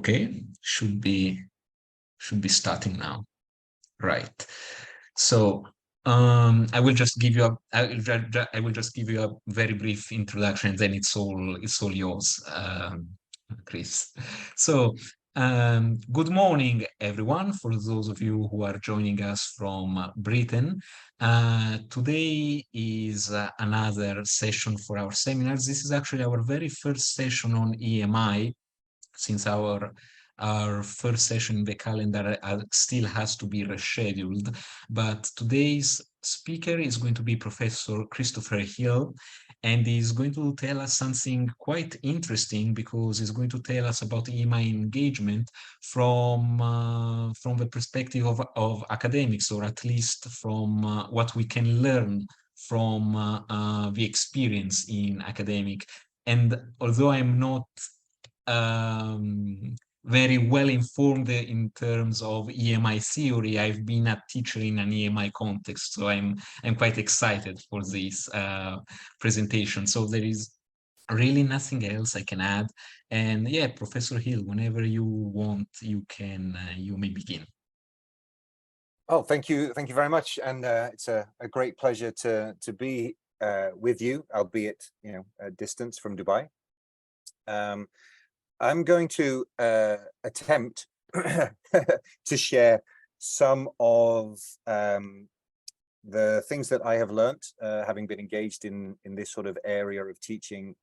Okay, should be starting now. Right. So I will just give you I will just give you a very brief introduction, and then it's all yours, Chris. So good morning, everyone. For those of you who are joining us from Britain, today is another session for our seminars. This is actually our very first session on EMI, since our first session in the calendar still has to be rescheduled. But today's speaker is going to be Professor Christopher Hill, and he's going to tell us something quite interesting, because he's going to tell us about EMI engagement from the perspective of academics, or at least from what we can learn from the experience in academic. And although I'm not very well informed in terms of EMI theory, I've been a teacher in an EMI context, so I'm quite excited for this presentation. So there is really nothing else I can add. And yeah, Professor Hill, whenever you want, you may begin. Oh, thank you very much, and it's a great pleasure to be with you, albeit a distance from Dubai. I'm going to attempt to share some of the things that I have learnt, having been engaged in this sort of area of teaching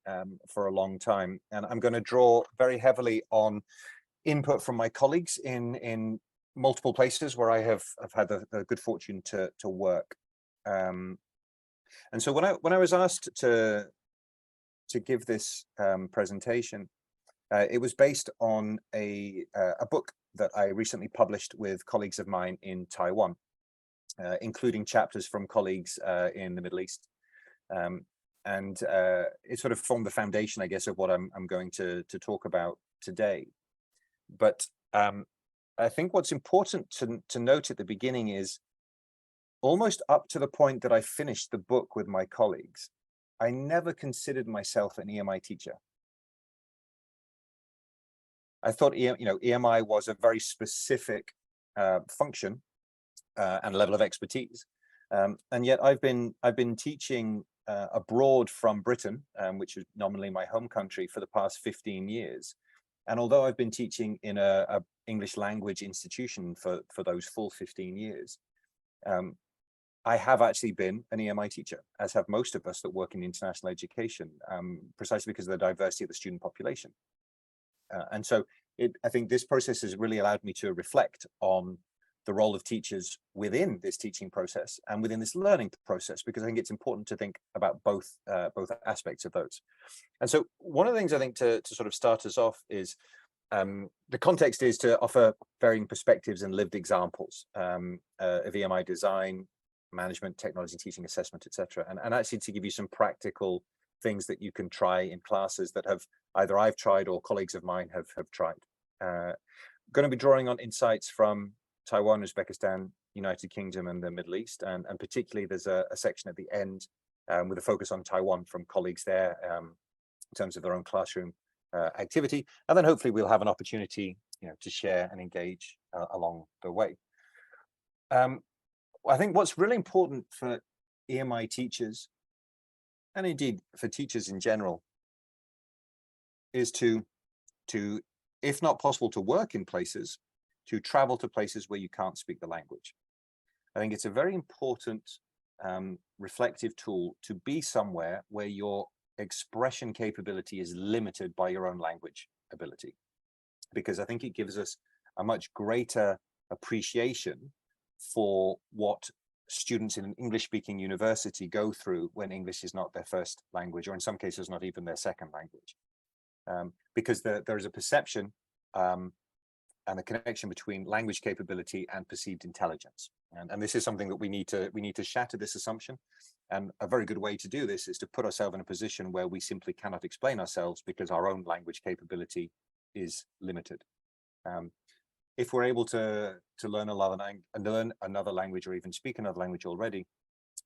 for a long time. And I'm going to draw very heavily on input from my colleagues in multiple places where I have had the good fortune to work. And so when I was asked to give this presentation, it was based on a book that I recently published with colleagues of mine in Taiwan, including chapters from colleagues in the Middle East. And it sort of formed the foundation, I guess, of what I'm going to talk about today. But I think what's important to note at the beginning is, almost up to the point that I finished the book with my colleagues, I never considered myself an EMI teacher. I thought EMI was a very specific function and level of expertise, and yet I've been teaching abroad from Britain, which is nominally my home country, for the past 15 years. And although I've been teaching in a English language institution for those full 15 years, I have actually been an EMI teacher, as have most of us that work in international education, precisely because of the diversity of the student population. And so I think this process has really allowed me to reflect on the role of teachers within this teaching process and within this learning process, because I think it's important to think about both aspects of those. And so one of the things I think to sort of start us off is the context is to offer varying perspectives and lived examples of EMI design, management, technology, teaching, assessment, etc. And actually to give you some practical things that you can try in classes that have either I've tried or colleagues of mine have tried. Going to be drawing on insights from Taiwan, Uzbekistan, United Kingdom, and the Middle East, and particularly there's a section at the end with a focus on Taiwan from colleagues there in terms of their own classroom activity, and then hopefully we'll have an opportunity to share and engage along the way. I think what's really important for EMI teachers, and indeed for teachers in general, is to if not possible to work in places, to travel to places where you can't speak the language. I think it's a very important reflective tool to be somewhere where your expression capability is limited by your own language ability, because I think it gives us a much greater appreciation for what students in an English-speaking university go through when English is not their first language, or in some cases not even their second language, because there is a perception and a connection between language capability and perceived intelligence, and this is something that we need to shatter this assumption. And a very good way to do this is to put ourselves in a position where we simply cannot explain ourselves because our own language capability is limited. If we're able to learn another language, or even speak another language already,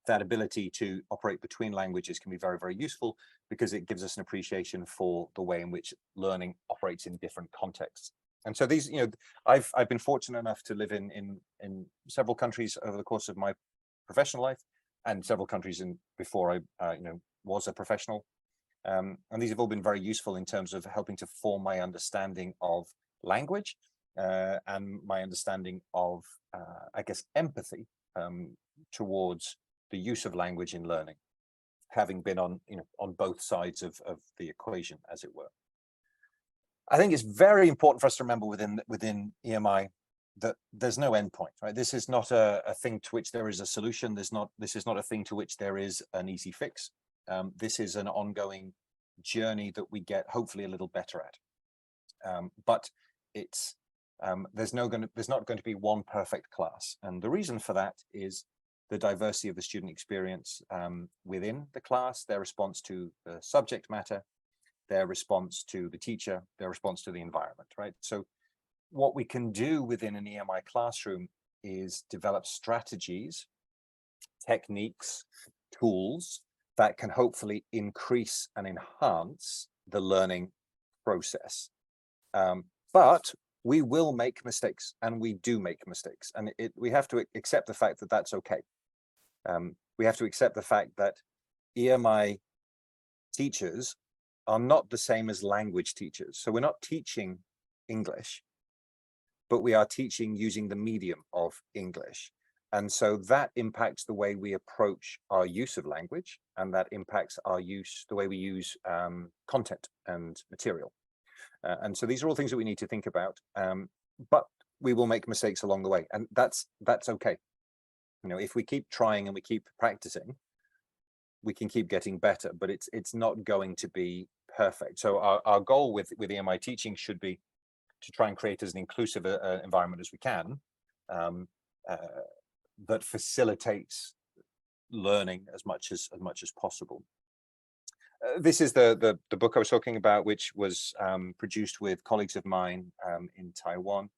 that ability to operate between languages can be very, very useful, because it gives us an appreciation for the way in which learning operates in different contexts. And so these, I've been fortunate enough to live in several countries over the course of my professional life, and several countries before I was a professional. And these have all been very useful in terms of helping to form my understanding of language and my understanding of, I guess, empathy towards the use of language in learning, having been on both sides of the equation, as it were. I think it's very important for us to remember within EMI that there's no endpoint, right? This is not a thing to which there is a solution. This is not a thing to which there is an easy fix. This is an ongoing journey that we get hopefully a little better at. But it's there's not going to be one perfect class, and the reason for that is the diversity of the student experience within the class, their response to the subject matter, their response to the teacher, their response to the environment, right? So what we can do within an EMI classroom is develop strategies, techniques, tools that can hopefully increase and enhance the learning process. But we will make mistakes, and we do make mistakes, and we have to accept the fact that that's okay. We have to accept the fact that EMI teachers are not the same as language teachers. So we're not teaching English, but we are teaching using the medium of English. And so that impacts the way we approach our use of language, and that impacts the way we use content and material. And so these are all things that we need to think about, but we will make mistakes along the way, and that's okay. If we keep trying and we keep practicing, we can keep getting better, but it's not going to be perfect. So our goal with EMI teaching should be to try and create as an inclusive environment as we can, that facilitates learning as much as possible. This is the book I was talking about, which was produced with colleagues of mine in Taiwan,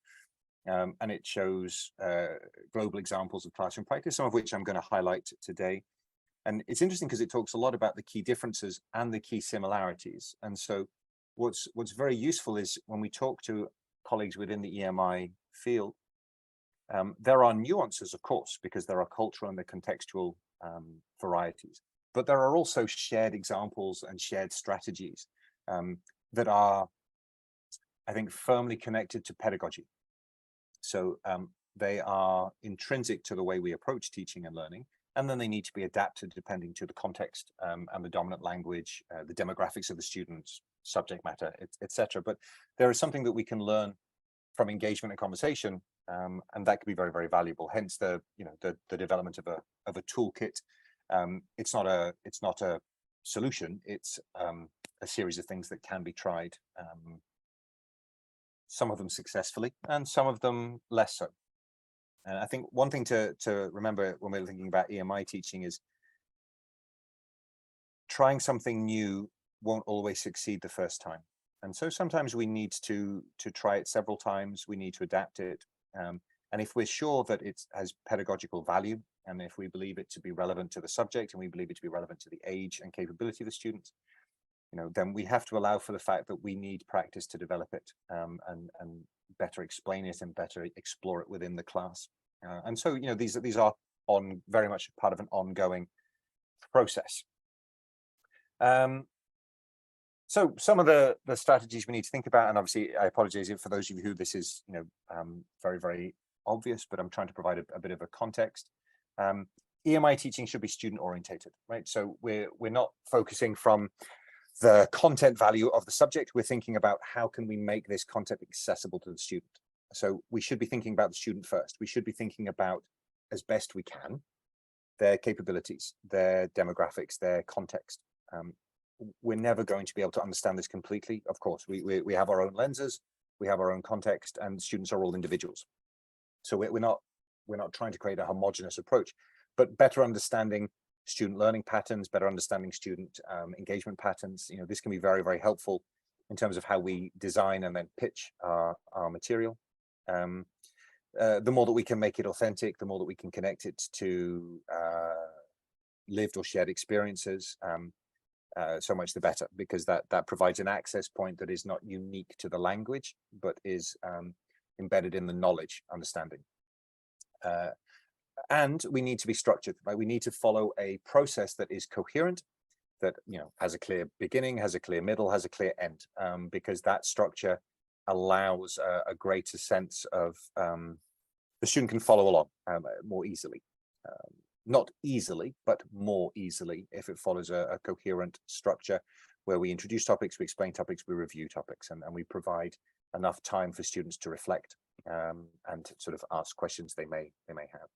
and it shows global examples of classroom practice, some of which I'm going to highlight today. And it's interesting because it talks a lot about the key differences and the key similarities. And so what's very useful is when we talk to colleagues within the EMI field, there are nuances, of course, because there are cultural and the contextual varieties, but there are also shared examples and shared strategies that are, I think, firmly connected to pedagogy. So they are intrinsic to the way we approach teaching and learning, and then they need to be adapted depending to the context and the dominant language, the demographics of the students, subject matter, etc. But there is something that we can learn from engagement and conversation, and that could be very, very valuable. Hence the development of a toolkit. It's not a solution. It's a series of things that can be tried. Some of them successfully, and some of them less so. And I think one thing to remember when we're thinking about EMI teaching is trying something new won't always succeed the first time. And so sometimes we need to try it several times. We need to adapt it. And if we're sure that it has pedagogical value, and if we believe it to be relevant to the subject, and we believe it to be relevant to the age and capability of the students, then we have to allow for the fact that we need practice to develop it, and better explain it and better explore it within the class. And so, these are very much part of an ongoing process. So some of the strategies we need to think about, and obviously I apologize for those of you who this is very, very obvious, but I'm trying to provide a bit of a context. EMI teaching should be student orientated, right? So we're not focusing from the content value of the subject. We're thinking about how can we make this content accessible to the student. So we should be thinking about the student first. We should be thinking about, as best we can, their capabilities, their demographics, their context. We're never going to be able to understand this completely. Of course, we have our own lenses, we have our own context, and students are all individuals. So we're not trying to create a homogeneous approach, but better understanding student learning patterns, better understanding student engagement patterns. This can be very, very helpful in terms of how we design and then pitch our material. The more that we can make it authentic, the more that we can connect it to lived or shared experiences, so much the better, because that provides an access point that is not unique to the language, but is embedded in the knowledge understanding. And we need to be structured, right? We need to follow a process that is coherent, that has a clear beginning, has a clear middle, has a clear end, because that structure allows a greater sense of the student can follow along more easily. Not easily, but more easily if it follows a coherent structure where we introduce topics, we explain topics, we review topics, and we provide enough time for students to reflect and sort of ask questions they may have.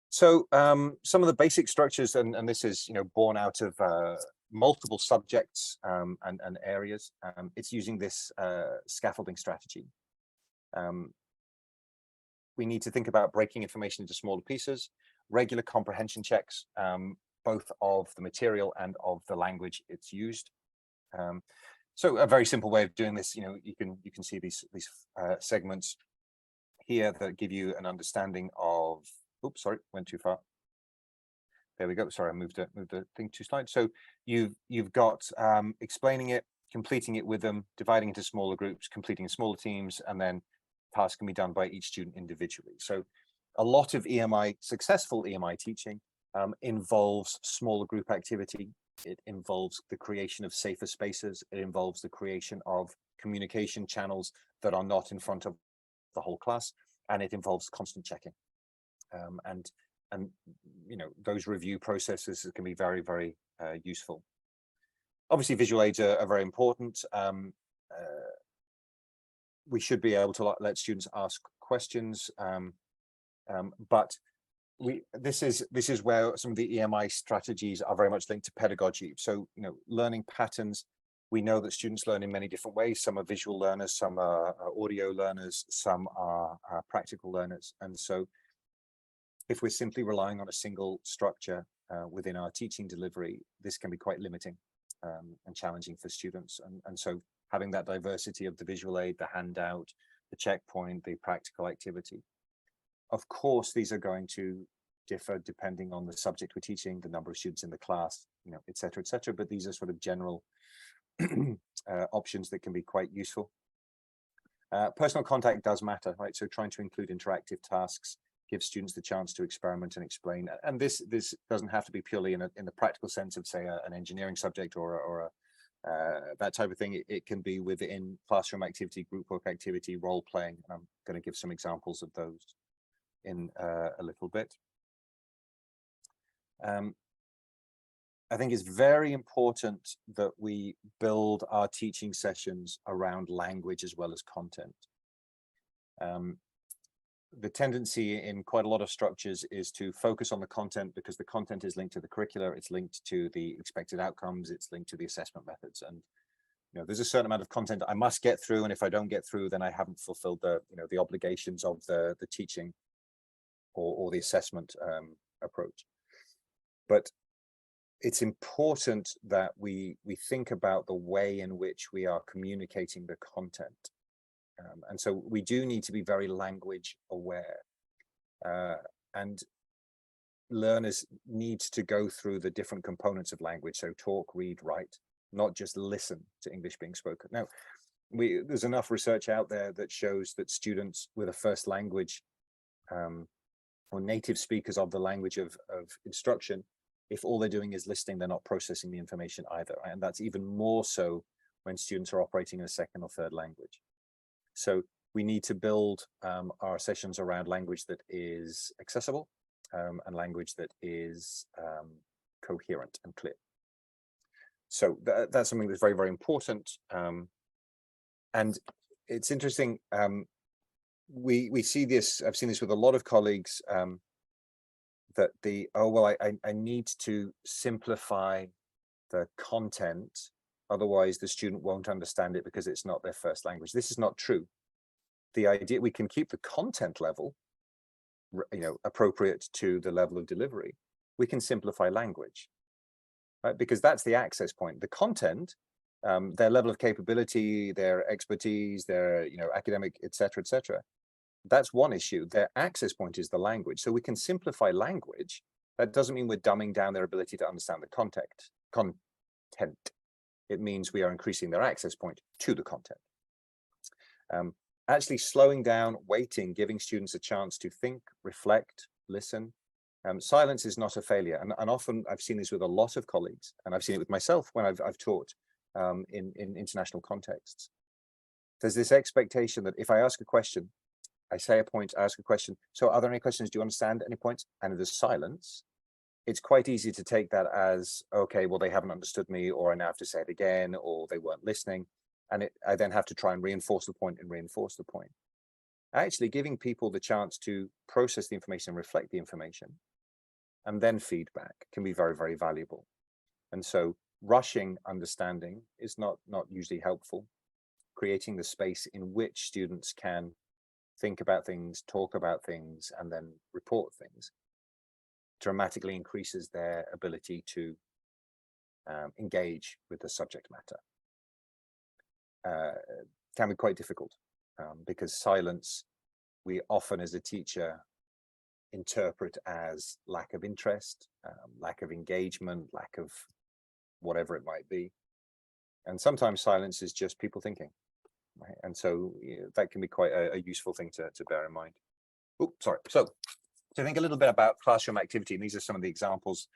So some of the basic structures, and this is born out of multiple subjects and areas. It's using this scaffolding strategy. We need to think about breaking information into smaller pieces, regular comprehension checks, both of the material and of the language it's used. So a very simple way of doing this, you can see these segments here that give you an understanding of. Oops, sorry, went too far. There we go. Sorry, I moved the thing 2 slides. So you've got explaining it, completing it with them, dividing into smaller groups, completing in smaller teams, and then tasks can be done by each student individually. So a lot of EMI, successful EMI teaching involves smaller group activity. It involves the creation of safer spaces. It involves the creation of communication channels that are not in front of the whole class, and it involves constant checking. And those review processes can be very, very useful. Obviously, visual aids are very important. We should be able to let students ask questions, but this is where some of the EMI strategies are very much linked to pedagogy. So learning patterns. We know that students learn in many different ways. Some are visual learners, some are audio learners, some are practical learners, and so if we're simply relying on a single structure within our teaching delivery, this can be quite limiting and challenging for students. And so having that diversity of the visual aid, the handout, the checkpoint, the practical activity. Of course, these are going to differ depending on the subject we're teaching, the number of students in the class, et cetera, but these are sort of general options that can be quite useful. Personal contact does matter, right? So trying to include interactive tasks, give students the chance to experiment and explain. And this doesn't have to be purely in the practical sense of, say, an engineering subject or that type of thing. It can be within classroom activity, group work activity, role playing. And I'm going to give some examples of those in a little bit. I think it's very important that we build our teaching sessions around language as well as content. The tendency in quite a lot of structures is to focus on the content because the content is linked to the curricula, it's linked to the expected outcomes, it's linked to the assessment methods. And there's a certain amount of content I must get through, and if I don't get through, then I haven't fulfilled the obligations of the teaching or the assessment approach. But it's important that we think about the way in which we are communicating the content. And so we do need to be very language aware, and learners need to go through the different components of language. So talk, read, write, not just listen to English being spoken. Now, there's enough research out there that shows that students with a first language or native speakers of the language of instruction, if all they're doing is listening, they're not processing the information either. And that's even more so when students are operating in a second or third language. So we need to build our sessions around language that is accessible and language that is coherent and clear. So that's something that's very, very important. And it's interesting. We see this, I've seen this with a lot of colleagues, that I need to simplify the content, otherwise the student won't understand it because it's not their first language. This is not true. The idea, we can keep the content level appropriate to the level of delivery. We can simplify language, right? Because that's the access point. The content, their level of capability, their expertise, their academic, etc., that's one issue. Their access point is the language. So we can simplify language That doesn't mean we're dumbing down their ability to understand the content. It means we are increasing their access point to the content. Actually slowing down, waiting, giving students a chance to think, reflect, listen. Silence is not a failure. And often I've seen this with a lot of colleagues, and I've seen it with myself when I've taught in international contexts. There's this expectation that if I ask a question, I say a point, I ask a question, so are there any questions? Do you understand any points? And there's silence. It's quite easy to take that as, okay, well, they haven't understood me, or I now have to say it again, or they weren't listening. And I then have to try and reinforce the point and reinforce the point. Actually giving people the chance to process the information and reflect the information, and then feedback can be very, very valuable. And so rushing understanding is not usually helpful. Creating the space in which students can think about things, talk about things, and then report things dramatically increases their ability to engage with the subject matter. Can be quite difficult because silence, we often as a teacher interpret as lack of interest, lack of engagement, lack of whatever it might be. And sometimes silence is just people thinking, right? And so that can be quite a useful thing to bear in mind. Oh, sorry. So to think a little bit about classroom activity, and these are some of the examples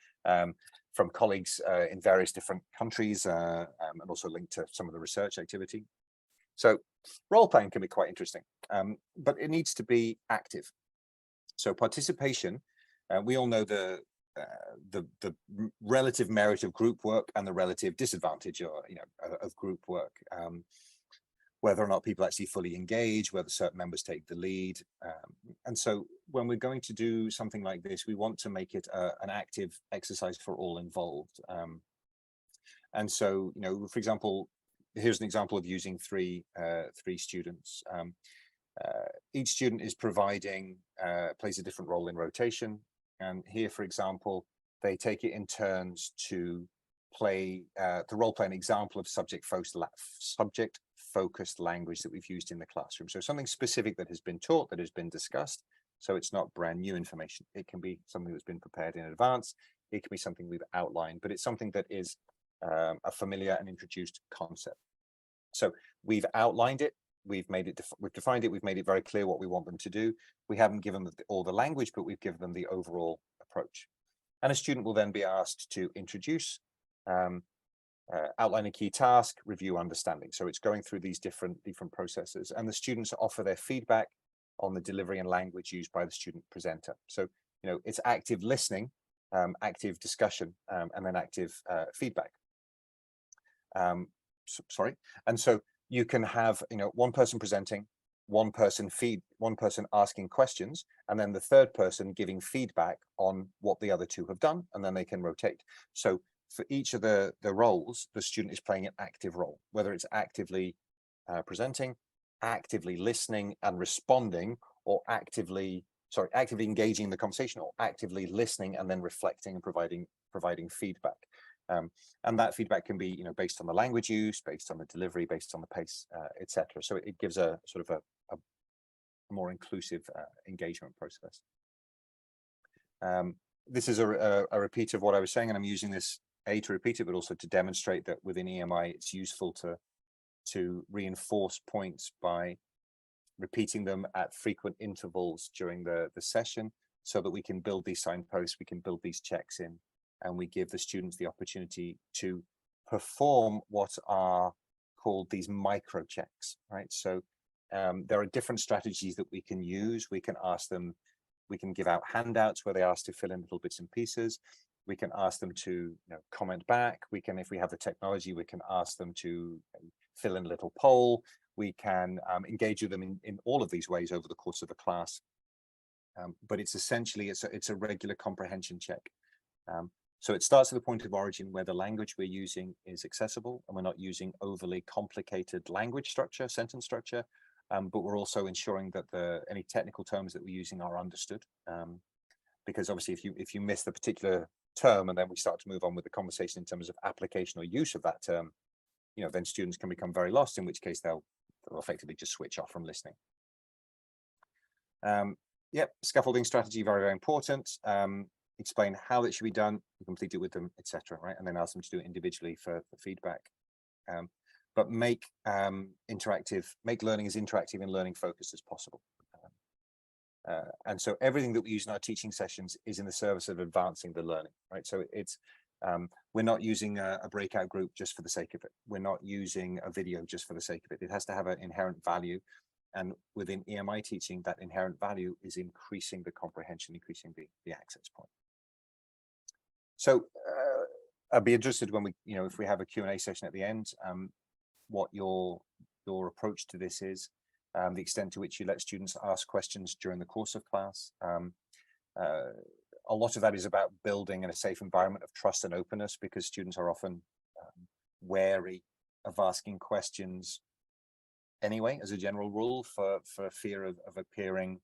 from colleagues in various different countries and also linked to some of the research activity. So role-playing can be quite interesting, but it needs to be active. So participation, we all know the relative merit of group work and the relative disadvantage of group work. Whether or not people actually fully engage, whether certain members take the lead. And so when we're going to do something like this, we want to make it an active exercise for all involved. And so, for example, here's an example of using three students. Each student is plays a different role in rotation. And here, for example, they take it in turns to play the role play an example of subject focused language that we've used in the classroom. So something specific that has been taught, that has been discussed. So it's not brand new information. It can be something that's been prepared in advance. It can be something we've outlined, but it's something that is a familiar and introduced concept. So we've outlined it. We've defined it. We've made it very clear what we want them to do. We haven't given them all the language, but we've given them the overall approach. And a student will then be asked to introduce, outline a key task, review understanding. So it's going through these different processes, and the students offer their feedback on the delivery and language used by the student presenter. So, it's active listening, active discussion, and then active feedback. Sorry. And so you can have, one person presenting, one person asking questions, and then the third person giving feedback on what the other two have done, and then they can rotate. So for each of the roles, the student is playing an active role, whether it's actively presenting, actively listening and responding, or actively engaging in the conversation, or actively listening and then reflecting and providing feedback. And that feedback can be, based on the language use, based on the delivery, based on the pace, etc. So it gives a sort of a more inclusive engagement process. This is a repeat of what I was saying, and I'm using this to repeat it, but also to demonstrate that within EMI, it's useful to reinforce points by repeating them at frequent intervals during the session, so that we can build these signposts, we can build these checks in, and we give the students the opportunity to perform what are called these micro checks, right? So there are different strategies that we can use. We can ask them, we can give out handouts where they ask to fill in little bits and pieces. We can ask them to comment back. We can, if we have the technology, we can ask them to fill in a little poll. We can engage with them in all of these ways over the course of a class. But it's essentially, it's a regular comprehension check. So it starts at the point of origin where the language we're using is accessible, and we're not using overly complicated language structure, sentence structure, but we're also ensuring that any technical terms that we're using are understood. Because obviously if you miss the particular term and then we start to move on with the conversation in terms of application or use of that term, then students can become very lost, in which case they'll effectively just switch off from listening. Yep, scaffolding strategy, very, very important. explain how it should be done, you complete it with them, etc. Right, and then ask them to do it individually for feedback. But make learning as interactive and learning focused as possible. And so everything that we use in our teaching sessions is in the service of advancing the learning, right? So it's we're not using a breakout group just for the sake of it. We're not using a video just for the sake of it. It has to have an inherent value. And within EMI teaching, that inherent value is increasing the comprehension, increasing the access point. So I'd be interested when we, if we have a Q&A session at the end, what your approach to this is. The extent to which you let students ask questions during the course of class. A lot of that is about building in a safe environment of trust and openness, because students are often wary of asking questions anyway, as a general rule, for fear of appearing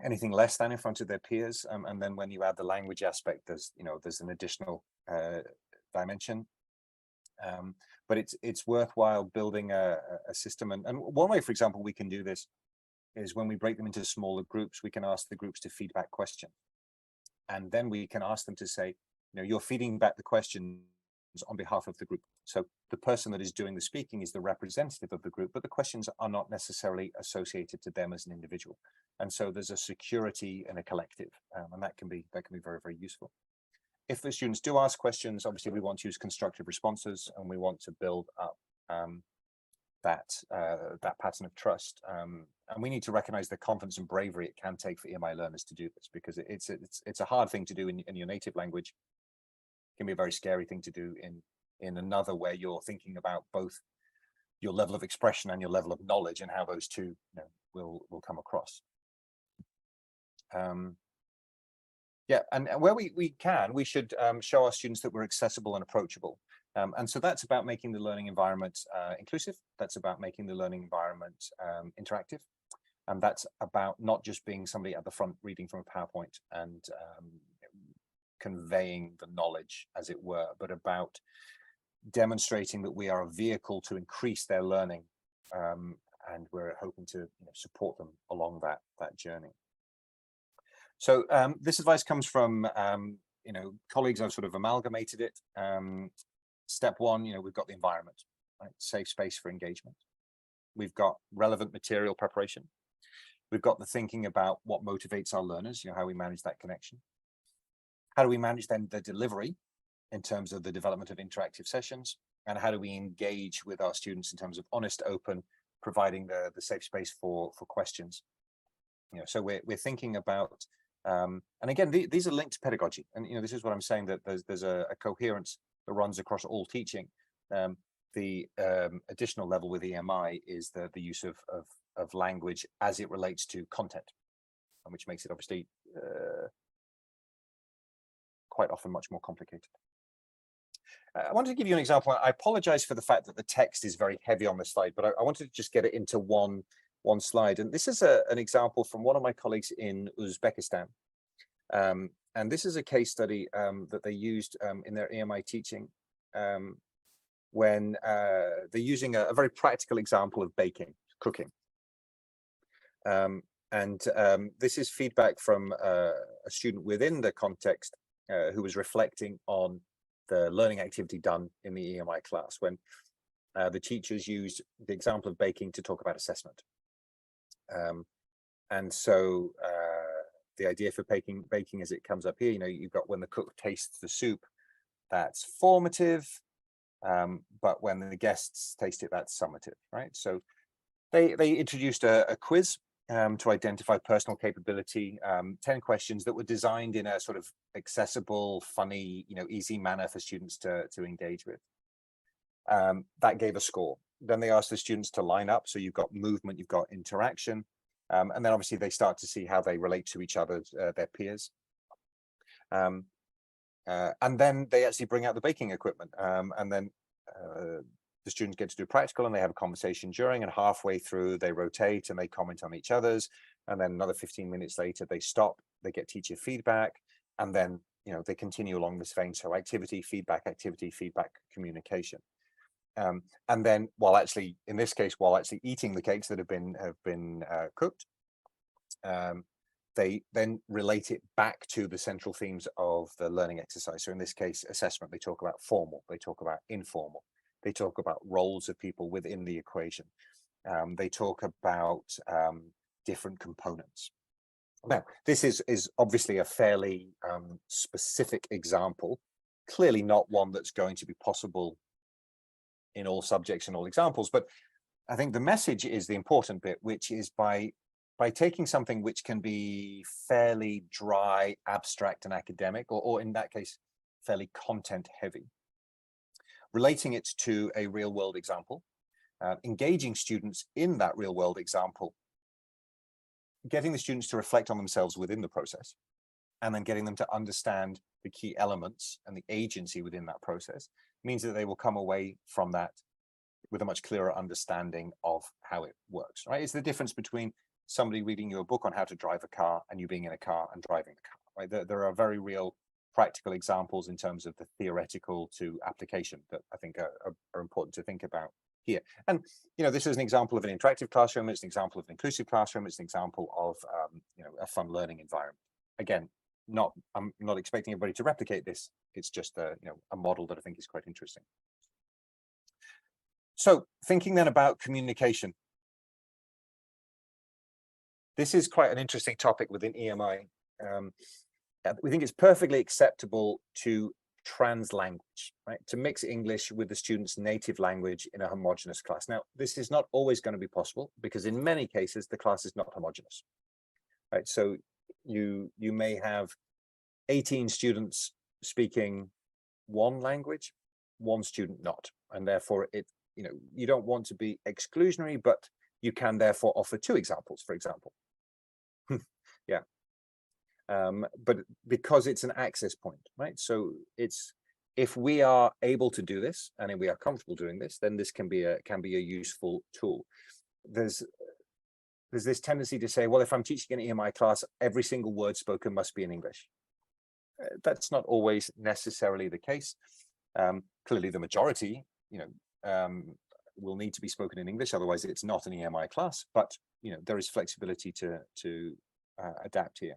anything less than in front of their peers. And then when you add the language aspect, there's an additional dimension. But it's worthwhile building a system. And one way, for example, we can do this is when we break them into smaller groups, we can ask the groups to feedback questions. And then we can ask them to say, you're feeding back the questions on behalf of the group. So the person that is doing the speaking is the representative of the group, but the questions are not necessarily associated to them as an individual. And so there's a security and a collective, and that can be very, very useful. If the students do ask questions, obviously we want to use constructive responses, and we want to build up that pattern of trust. And we need to recognize the confidence and bravery it can take for EMI learners to do this, because it's a hard thing to do in your native language. It can be a very scary thing to do in another, where you're thinking about both your level of expression and your level of knowledge, and how those two will come across. Yeah, and where we should show our students that we're accessible and approachable. And so that's about making the learning environment inclusive. That's about making the learning environment interactive. And that's about not just being somebody at the front reading from a PowerPoint and conveying the knowledge, as it were, but about demonstrating that we are a vehicle to increase their learning. And we're hoping to support them along that journey. So this advice comes from colleagues. I've sort of amalgamated it. Step one, we've got the environment, right? Safe space for engagement. We've got relevant material preparation. We've got the thinking about what motivates our learners, how we manage that connection. How do we manage then the delivery in terms of the development of interactive sessions? And how do we engage with our students in terms of honest, open, providing the safe space for questions? So we're thinking about, and again, these are linked to pedagogy. And this is what I'm saying, that there's a coherence that runs across all teaching. The additional level with EMI is the use of language as it relates to content, which makes it obviously quite often much more complicated. I wanted to give you an example. I apologize for the fact that the text is very heavy on this slide, but I wanted to just get it into one slide. And this is an example from one of my colleagues in Uzbekistan. And this is a case study that they used in their EMI teaching when they're using a very practical example of cooking. And this is feedback from a student within the context who was reflecting on the learning activity done in the EMI class, when the teachers used the example of baking to talk about assessment. And so the idea for baking, as it comes up here, you've got when the cook tastes the soup, that's formative, but when the guests taste it, that's summative, right? So they introduced a quiz to identify personal capability, 10 questions that were designed in a sort of accessible, funny, easy manner for students to engage with. That gave a score. Then they asked the students to line up. So you've got movement, you've got interaction, and then obviously they start to see how they relate to each other, their peers. And then they actually bring out the baking equipment, and then the students get to do practical, and they have a conversation during, and halfway through they rotate and they comment on each other's, and then another 15 minutes later they stop, they get teacher feedback, and then they continue along this vein. So activity, feedback, communication. And then in this case, while actually eating the cakes that have been cooked, they then relate it back to the central themes of the learning exercise. So in this case, assessment, they talk about formal, they talk about informal, they talk about roles of people within the equation. They talk about different components. Now, this is obviously a fairly specific example, clearly not one that's going to be possible in all subjects and all examples, but I think the message is the important bit, which is by taking something which can be fairly dry, abstract and academic, or in that case, fairly content heavy, relating it to a real world example, engaging students in that real world example, getting the students to reflect on themselves within the process, and then getting them to understand the key elements and the agency within that process means that they will come away from that with a much clearer understanding of how it works, right? It's the difference between somebody reading you a book on how to drive a car and you being in a car and driving the car, right? There are very real practical examples in terms of the theoretical to application that I think are important to think about here. And, you know, this is an example of an interactive classroom. It's an example of an inclusive classroom. It's an example of, you know, a fun learning environment. Again, I'm not expecting everybody to replicate this. It's just a, you know, a model that I think is quite interesting. So thinking then about communication. This is quite an interesting topic within EMI. We think it's perfectly acceptable to translanguage, right? To mix English with the student's native language in a homogeneous class. Now, this is not always going to be possible because in many cases, the class is not homogeneous, right? So you may have 18 students speaking one language, one student not, and therefore you know, you don't want to be exclusionary, but you can therefore offer two examples, for example. Yeah. But because it's an access point, right? So if we are able to do this and if we are comfortable doing this, then this can be a useful tool. There's this tendency to say, well, if I'm teaching an EMI class, every single word spoken must be in English. That's not always necessarily the case. Clearly, the majority, you know, will need to be spoken in English, otherwise it's not an EMI class. But you know, there is flexibility to adapt here.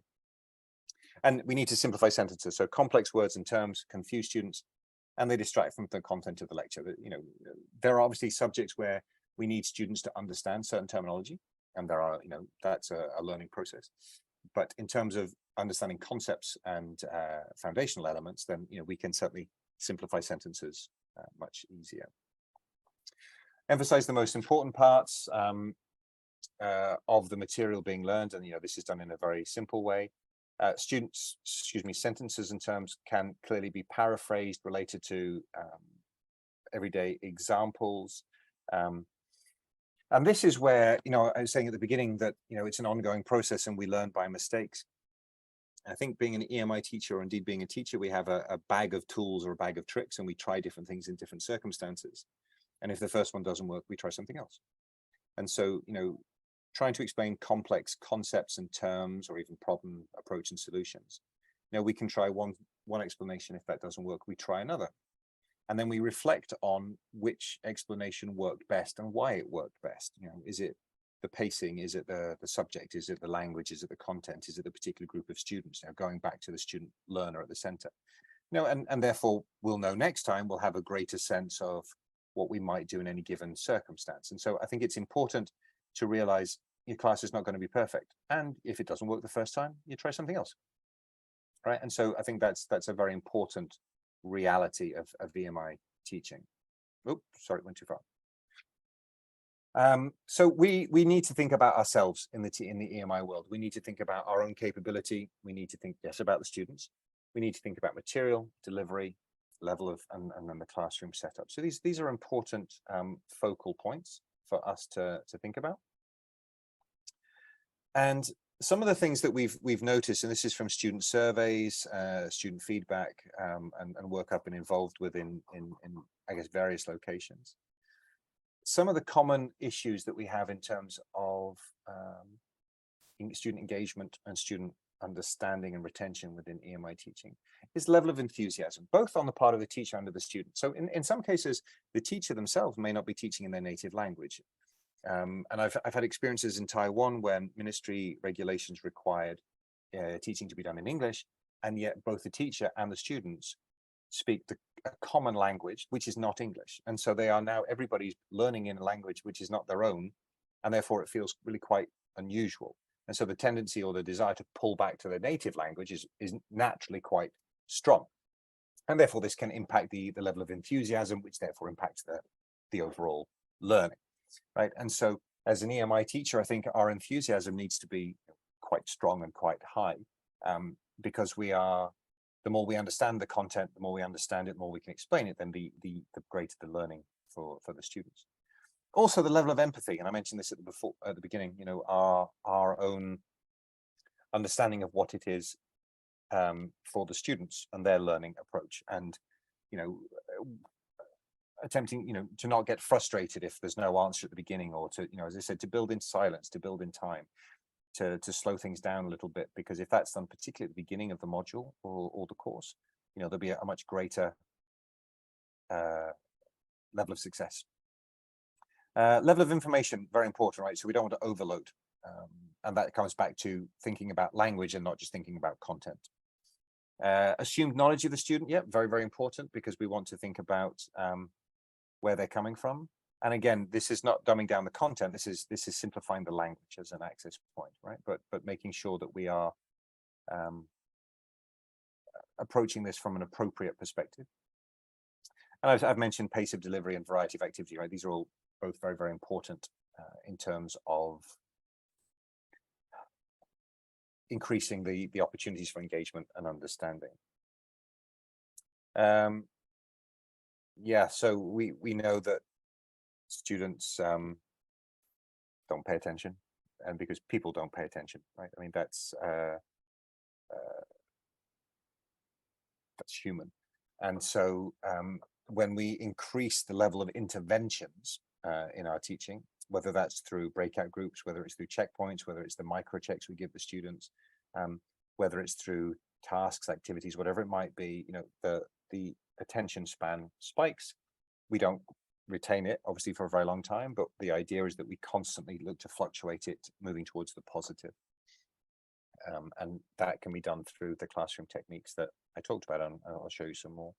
And we need to simplify sentences. So complex words and terms confuse students and they distract from the content of the lecture. You know, there are obviously subjects where we need students to understand certain terminology, and there are, you know, that's a learning process. But in terms of understanding concepts and foundational elements, then, you know, we can certainly simplify sentences much easier. Emphasize the most important parts of the material being learned, and, you know, this is done in a very simple way. Sentences and terms can clearly be paraphrased, related to everyday examples. And this is where, you know, I was saying at the beginning that, you know, it's an ongoing process and we learn by mistakes. I think being an EMI teacher, or indeed being a teacher, we have a bag of tools or a bag of tricks, and we try different things in different circumstances. And if the first one doesn't work, we try something else. And so, you know, trying to explain complex concepts and terms, or even problem approach and solutions. Now, we can try one explanation. If that doesn't work, we try another. And then we reflect on which explanation worked best and why it worked best. You know, is it the pacing? Is it the subject? Is it the language? Is it the content? Is it the particular group of students? Now, going back to the student learner at the center. You know, and therefore we'll know next time, we'll have a greater sense of what we might do in any given circumstance. And so I think it's important to realize your class is not going to be perfect. And if it doesn't work the first time, you try something else. Right. And so I think that's a very important reality of EMI teaching. Oh, sorry, it went too far. So we need to think about ourselves in the EMI world. We need to think about our own capability. We need to think, yes, about the students. We need to think about material, delivery, level of, and then the classroom setup. So these are important focal points for us to think about. And some of the things that we've noticed, and this is from student surveys, student feedback, and work I've been involved with in I guess various locations. Some of the common issues that we have in terms of student engagement and student understanding and retention within EMI teaching is level of enthusiasm, both on the part of the teacher and of the student. So in some cases, the teacher themselves may not be teaching in their native language. And I've had experiences in Taiwan where ministry regulations required teaching to be done in English, and yet both the teacher and the students speak a common language, which is not English. And so they are now, everybody's learning in a language which is not their own, and therefore it feels really quite unusual. And so the tendency or the desire to pull back to their native language is naturally quite strong. And therefore this can impact the level of enthusiasm, which therefore impacts the overall learning, right? And so as an EMI teacher, I think our enthusiasm needs to be quite strong and quite high, because the more we understand the content, the more we understand it, the more we can explain it, then the greater the learning for the students. Also the level of empathy, and I mentioned this at the beginning, you know, our own understanding of what it is for the students and their learning approach, and you know, attempting, you know, to not get frustrated if there's no answer at the beginning, or to, you know, as I said, to build in silence, to build in time, to slow things down a little bit, because if that's done particularly at the beginning of the module or the course, you know, there'll be a much greater level of success. Level of information, very important, right? So we don't want to overload, and that comes back to thinking about language and not just thinking about content. Assumed knowledge of the student, yeah, very, very important, because we want to think about where they're coming from. And again, this is not dumbing down the content. This is simplifying the language as an access point, right? But making sure that we are approaching this from an appropriate perspective. And I've mentioned pace of delivery and variety of activity, right? These are all both very, very important in terms of increasing the opportunities for engagement and understanding. Yeah, so we know that students don't pay attention, and because people don't pay attention, right? I mean, that's human. And so when we increase the level of interventions in our teaching, whether that's through breakout groups, whether it's through checkpoints, whether it's the micro checks we give the students, whether it's through tasks, activities, whatever it might be, you know, the attention span spikes. We don't retain it obviously for a very long time, but the idea is that we constantly look to fluctuate it, moving towards the positive. And that can be done through the classroom techniques that I talked about, and I'll show you some more.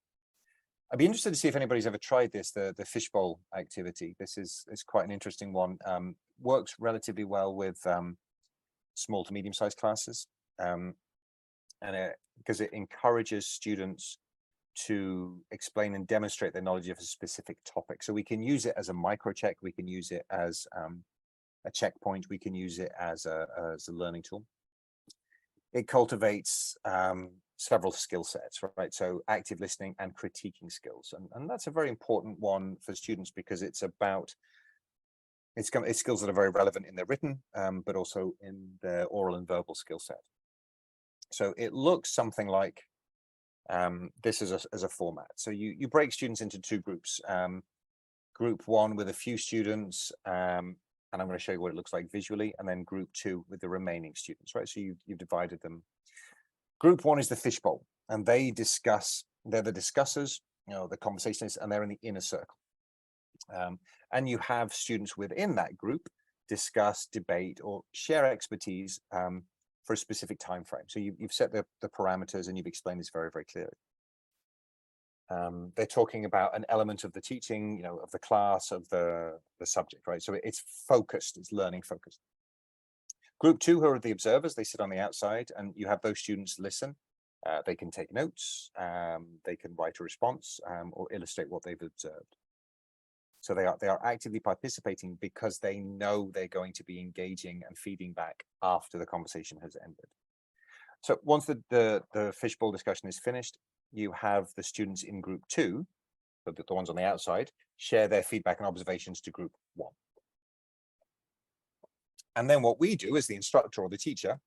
I'd be interested to see if anybody's ever tried this, the fishbowl activity. This is quite an interesting one. Works relatively well with small to medium-sized classes, and because it encourages students to explain and demonstrate their knowledge of a specific topic. So we can use it as a micro check, we can use it as a checkpoint, we can use it as a learning tool. It cultivates several skill sets, right? So active listening and critiquing skills, and that's a very important one for students, because it's about it's skills that are very relevant in their written, but also in their oral and verbal skill set. So it looks something like this as a format. So you break students into two groups. Group one with a few students, and I'm going to show you what it looks like visually, and then group two with the remaining students, right? So you've divided them. Group one is the fishbowl, and they're the discussers, you know, the conversationists, and they're in the inner circle. And you have students within that group discuss, debate, or share expertise for a specific time frame. So you've set the parameters, and you've explained this very, very clearly. They're talking about an element of the teaching, you know, of the class, of the subject, right? So it's focused, it's learning focused. Group two, who are the observers, they sit on the outside, and you have those students listen. They can take notes, they can write a response, or illustrate what they've observed. So they are actively participating because they know they're going to be engaging and feeding back after the conversation has ended. So once the fishbowl discussion is finished, you have the students in group two, the ones on the outside, share their feedback and observations to group one. And then what we do as the instructor or the teacher,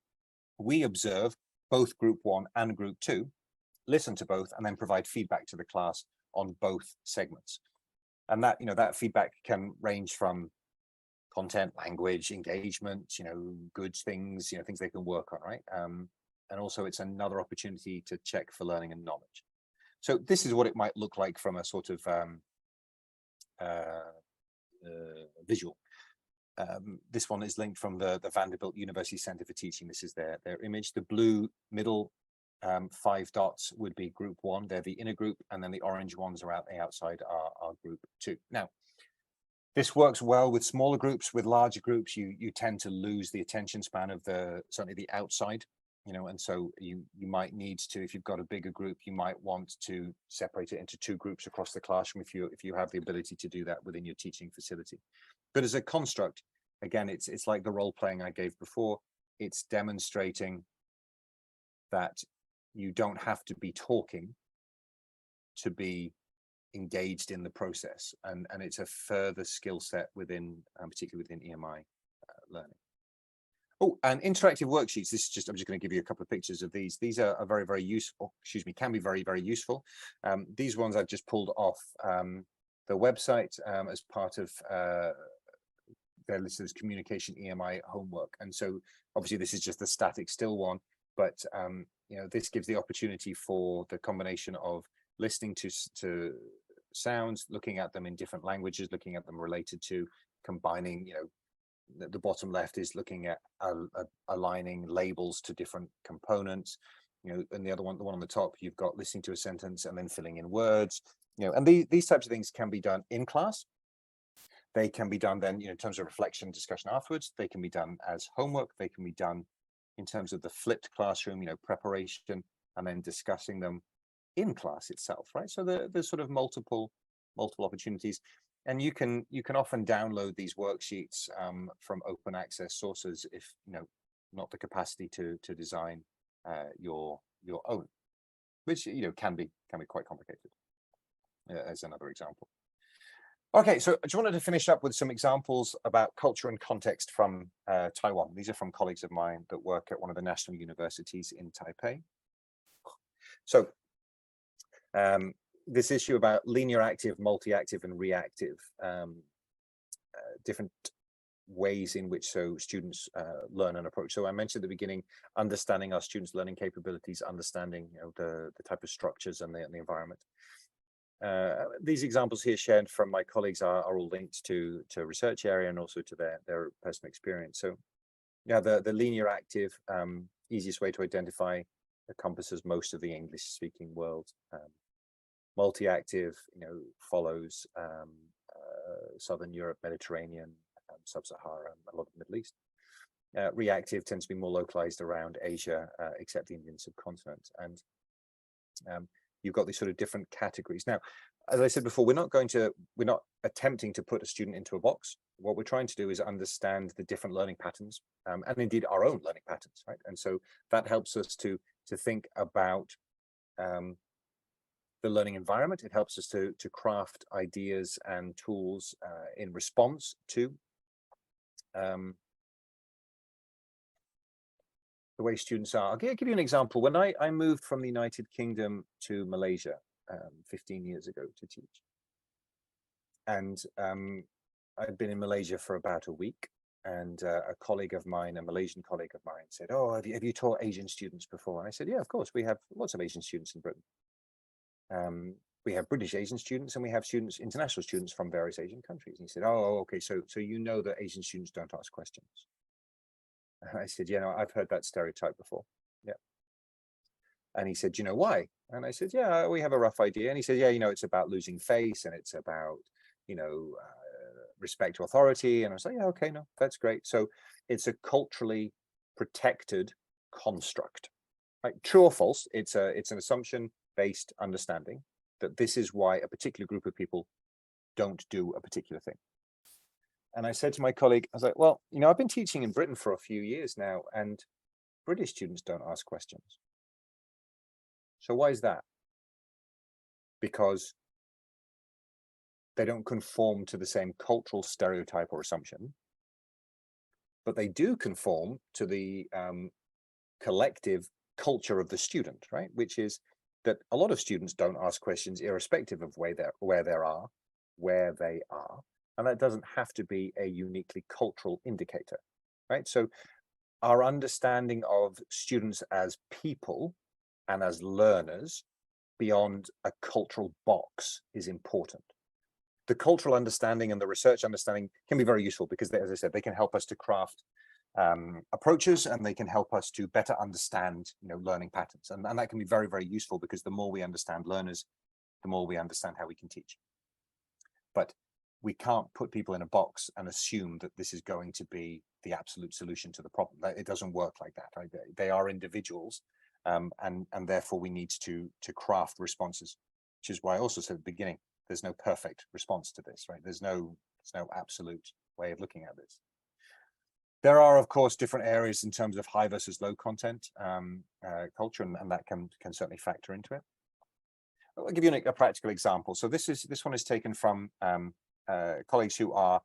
we observe both group one and group two, listen to both, and then provide feedback to the class on both segments. And that, you know, that feedback can range from content, language, engagement, you know, good things, you know, things they can work on, right? And also it's another opportunity to check for learning and knowledge. So this is what it might look like from a sort of visual. This one is linked from the Vanderbilt University Center for Teaching. This is their image. The blue middle 5 dots would be group 1. They're the inner group, and then the orange ones are out the outside are group 2. Now, this works well with smaller groups. With larger groups, you tend to lose the attention span of certainly the outside, you know, and so you might need to, if you've got a bigger group, you might want to separate it into 2 groups across the classroom if you have the ability to do that within your teaching facility. But as a construct, again, it's like the role playing I gave before. It's demonstrating that you don't have to be talking to be engaged in the process, and it's a further skill set within, particularly within EMI learning. Oh, and interactive worksheets. This is just, I'm just going to give you a couple of pictures of these. These are very, very useful. Excuse me, can be very, very useful. These ones I've just pulled off the website as part of their list as communication EMI homework. And so obviously this is just the static still one, but you know, this gives the opportunity for the combination of listening to sounds, looking at them in different languages, looking at them related to, combining, you know, the bottom left is looking at aligning labels to different components, you know, and the other one, the one on the top, you've got listening to a sentence and then filling in words, you know, and these types of things can be done in class. They can be done then, you know, in terms of reflection, discussion afterwards. They can be done as homework. They can be done in terms of the flipped classroom, you know, preparation, and then discussing them in class itself, right? So there's sort of multiple opportunities, and you can often download these worksheets from open access sources if, you know, not the capacity to design your own, which, you know, can be quite complicated, as another example. Okay, so I just wanted to finish up with some examples about culture and context from Taiwan. These are from colleagues of mine that work at one of the national universities in Taipei. So this issue about linear active, multi-active, and reactive, different ways in which students learn and approach. So I mentioned at the beginning, understanding our students' learning capabilities, understanding, you know, the type of structures and the environment. These examples here shared from my colleagues are all linked to a research area and also to their personal experience. So yeah, the linear active, easiest way to identify, encompasses most of the English speaking world. Multi-active, you know, follows Southern Europe, Mediterranean, Sub-Saharan, a lot of the Middle East. Reactive tends to be more localized around Asia, except the Indian subcontinent. And you've got these sort of different categories. Now, as I said before, we're not attempting to put a student into a box. What we're trying to do is understand the different learning patterns, and indeed our own learning patterns, right? And so that helps us to think about the learning environment. It helps us to craft ideas and tools in response to the way students are. I'll give you an example. When I moved from the United Kingdom to Malaysia 15 years ago to teach, and I'd been in Malaysia for about a week, and a colleague of mine, a Malaysian colleague of mine, said, "Oh, have you taught Asian students before?" And I said, "Yeah, of course. We have lots of Asian students in Britain. We have British Asian students, and we have students, international students from various Asian countries." And he said, "Oh, okay. So you know that Asian students don't ask questions?" I said, "Yeah, no, I've heard that stereotype before." Yeah. And he said, "Do you know why?" And I said, "Yeah, we have a rough idea." And he said, "Yeah, you know, it's about losing face, and it's about, you know, respect to authority." And I was like, "Yeah, okay, no, that's great." So it's a culturally protected construct, right? True or false? It's an assumption-based understanding that this is why a particular group of people don't do a particular thing. And I said to my colleague, I was like, "Well, you know, I've been teaching in Britain for a few years now, and British students don't ask questions. So why is that?" Because they don't conform to the same cultural stereotype or assumption, but they do conform to the collective culture of the student, right? Which is that a lot of students don't ask questions irrespective of where they are. And that doesn't have to be a uniquely cultural indicator, right? So our understanding of students as people and as learners beyond a cultural box is important. the cultural understanding and the research understanding can be very useful because they, as I said, they can help us to craft approaches, and they can help us to better understand, learning patterns. And that can be very, very useful because the more we understand learners, the more we understand how we can teach. But we can't put people in a box and assume that this is going to be the absolute solution to the problem. It doesn't work like that. Right? They are individuals, and therefore we need to craft responses, which is why I also said at the beginning, there's no perfect response to this, right? There's no absolute way of looking at this. There are, of course, different areas in terms of high versus low content culture, and that can certainly factor into it. I'll give you a practical example. So this one is taken from colleagues who are,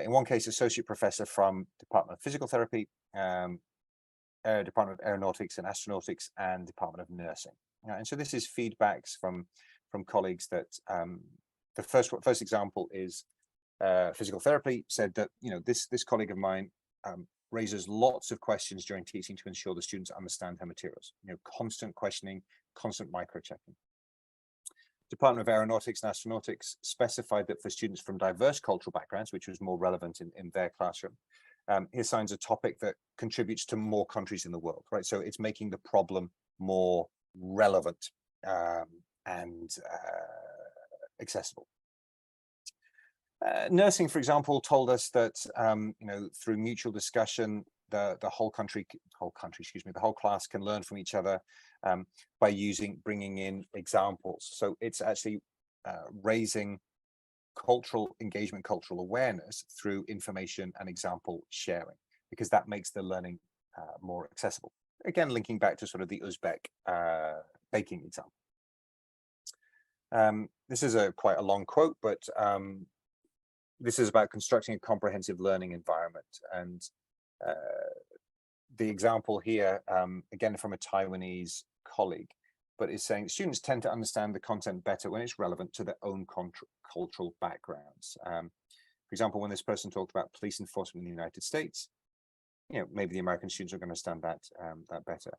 in one case, associate professor from Department of Physical Therapy, Department of Aeronautics and Astronautics, and Department of Nursing. And so this is feedbacks from colleagues that the first example is physical therapy said that this colleague of mine raises lots of questions during teaching to ensure the students understand her materials. Constant questioning, constant micro-checking. Department of Aeronautics and Astronautics specified that for students from diverse cultural backgrounds, which was more relevant in their classroom, he assigns a topic that contributes to more countries in the world, right? So it's making the problem more relevant and accessible. Nursing, for example, told us that through mutual discussion, the whole class can learn from each other by bringing in examples. So it's actually raising cultural engagement, cultural awareness through information and example sharing, because that makes the learning more accessible. Again, linking back to sort of the Uzbek baking example. This is quite a long quote, but this is about constructing a comprehensive learning environment. And the example here, again, from a Taiwanese colleague, but is saying students tend to understand the content better when it's relevant to their own cultural backgrounds. For example, when this person talked about police enforcement in the United States, maybe the American students are going to understand that better.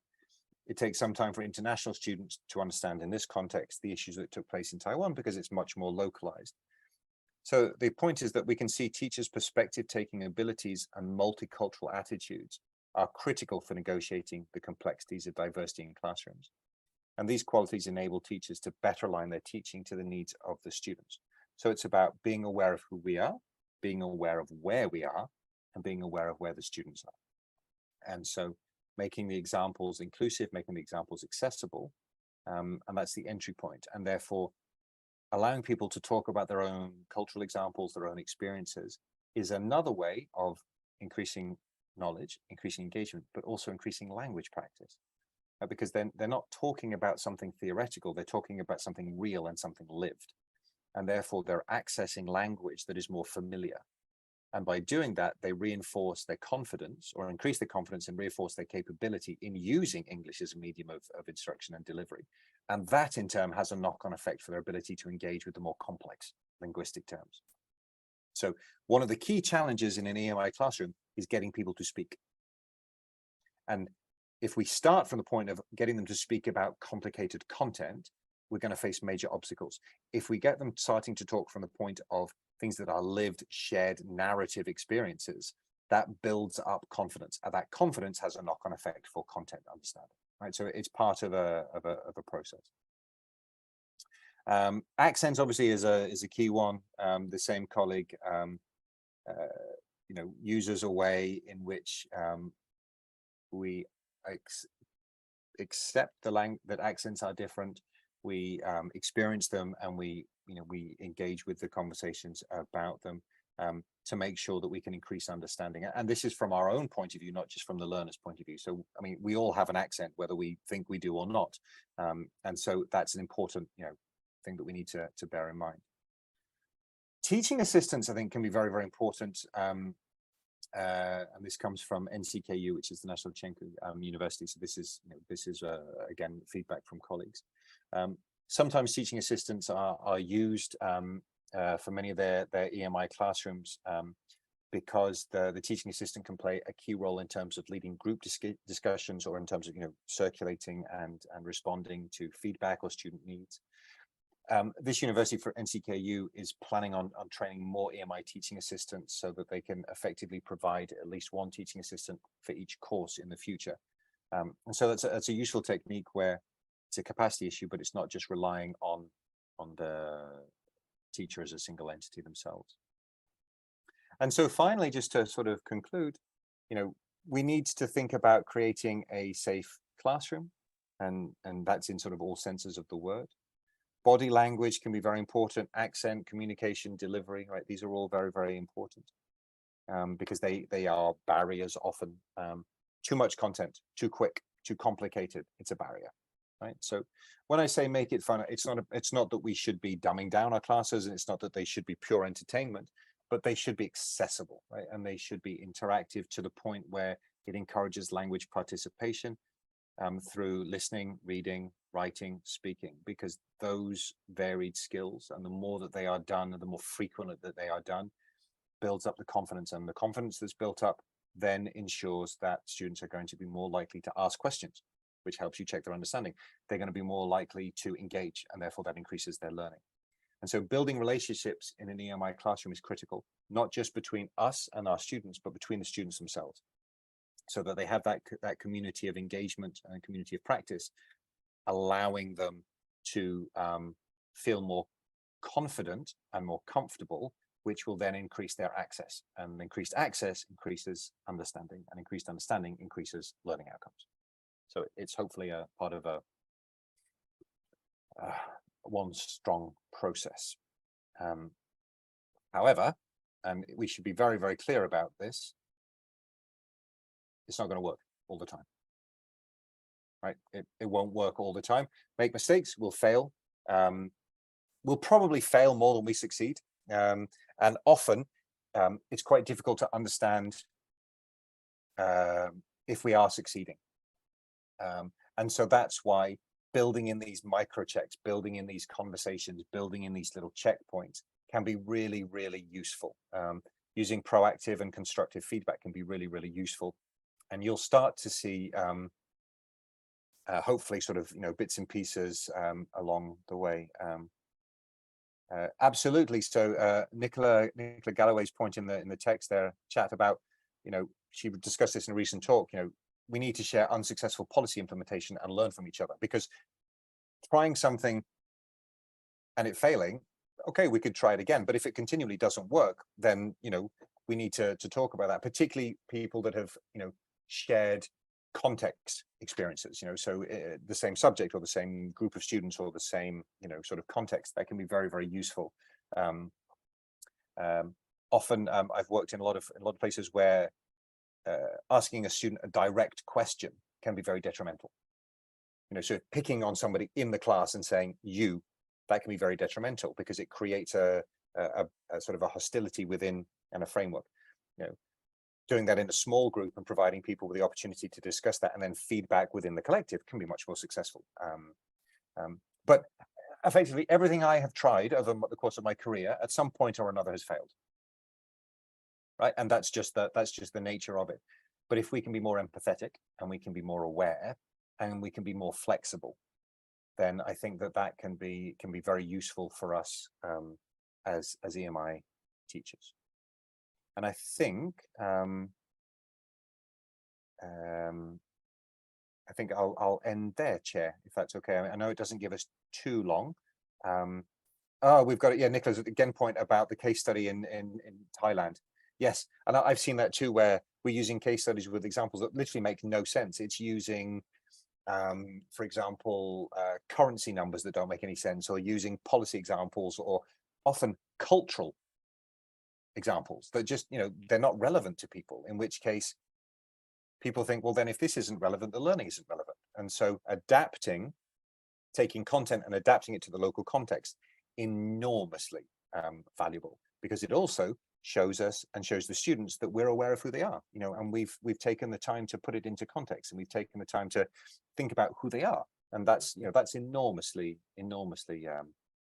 It takes some time for international students to understand in this context the issues that took place in Taiwan because it's much more localized. So the point is that we can see teachers' perspective-taking abilities and multicultural attitudes are critical for negotiating the complexities of diversity in classrooms. And these qualities enable teachers to better align their teaching to the needs of the students. So it's about being aware of who we are, being aware of where we are, and being aware of where the students are. And so making the examples inclusive, making the examples accessible, and that's the entry point. And therefore, allowing people to talk about their own cultural examples, their own experiences, is another way of increasing knowledge, increasing engagement, but also increasing language practice. Because then they're not talking about something theoretical, they're talking about something real and something lived. And therefore, they're accessing language that is more familiar. And by doing that, they reinforce their confidence, or increase their confidence and reinforce their capability in using English as a medium of instruction and delivery. And that in turn has a knock-on effect for their ability to engage with the more complex linguistic terms. So one of the key challenges in an EMI classroom is getting people to speak. And if we start from the point of getting them to speak about complicated content, we're going to face major obstacles. If we get them starting to talk from the point of things that are lived, shared, narrative experiences, that builds up confidence. And that confidence has a knock-on effect for content understanding, right? So it's part of a process. Accents obviously is a key one. The same colleague, uses a way in which we accept that accents are different. We experience them, and we engage with the conversations about them to make sure that we can increase understanding. And this is from our own point of view, not just from the learner's point of view. So, I mean, we all have an accent, whether we think we do or not. And so that's an important, thing that we need to bear in mind. Teaching assistants, I think, can be very, very important. And this comes from NCKU, which is the National Chenku University. So this is, again, feedback from colleagues. Sometimes teaching assistants are used for many of their EMI classrooms because the teaching assistant can play a key role in terms of leading group discussions, or in terms of circulating and responding to feedback or student needs. This university for NCKU is planning on training more EMI teaching assistants so that they can effectively provide at least one teaching assistant for each course in the future. And so that's a useful technique where it's a capacity issue, but it's not just relying on the teacher as a single entity themselves. And so finally, just to sort of conclude, we need to think about creating a safe classroom, and that's in sort of all senses of the word. Body language can be very important, accent, communication, delivery, right? These are all very, very important because they are barriers often. Too much content, too quick, too complicated, it's a barrier, right? So when I say make it fun, it's not that we should be dumbing down our classes, and it's not that they should be pure entertainment, but they should be accessible, right? And they should be interactive to the point where it encourages language participation through listening, reading, writing, speaking, because those varied skills, and the more that they are done, and the more frequent that they are done, builds up the confidence, and the confidence that's built up then ensures that students are going to be more likely to ask questions, which helps you check their understanding. They're going to be more likely to engage, and therefore that increases their learning. And so building relationships in an EMI classroom is critical, not just between us and our students, but between the students themselves, so that they have that community of engagement and community of practice, allowing them to feel more confident and more comfortable, which will then increase their access, and increased access increases understanding, and increased understanding increases learning outcomes. So it's hopefully a part of a one strong process. However, and we should be very, very clear about this, it's not going to work all the time, right? It won't work all the time. Make mistakes, we'll fail. We'll probably fail more than we succeed. And often it's quite difficult to understand if we are succeeding. And so that's why building in these micro checks, building in these conversations, building in these little checkpoints can be really, really useful. Using proactive and constructive feedback can be really, really useful. And you'll start to see, hopefully, sort of, bits and pieces along the way. Absolutely. So Nicola Galloway's point in the text there, chat about, she discussed this in a recent talk, we need to share unsuccessful policy implementation and learn from each other, because trying something and it failing, okay, we could try it again. But if it continually doesn't work, then, we need to talk about that, particularly people that have, shared context experiences, so the same subject or the same group of students or the same, sort of context, that can be very, very useful. Often I've worked in a lot of places where asking a student a direct question can be very detrimental. So picking on somebody in the class and saying you, that can be very detrimental, because it creates a sort of a hostility within and a framework. Doing that in a small group and providing people with the opportunity to discuss that and then feedback within the collective can be much more successful. But effectively, everything I have tried over the course of my career at some point or another has failed. Right, and that's just the nature of it. But if we can be more empathetic, and we can be more aware, and we can be more flexible, then I think that can be very useful for us as EMI teachers. And I think I'll end there, Chair, if that's okay. I know it doesn't give us too long. We've got it. Yeah, Nicola's again point about the case study in Thailand. Yes, and I've seen that too, where we're using case studies with examples that literally make no sense. It's using, for example, currency numbers that don't make any sense, or using policy examples, or often cultural examples that just, they're not relevant to people, in which case people think, well, then if this isn't relevant, the learning isn't relevant. And so taking content and adapting it to the local context, enormously valuable, because it also shows us and shows the students that we're aware of who they are, and we've taken the time to put it into context, and we've taken the time to think about who they are, and that's enormously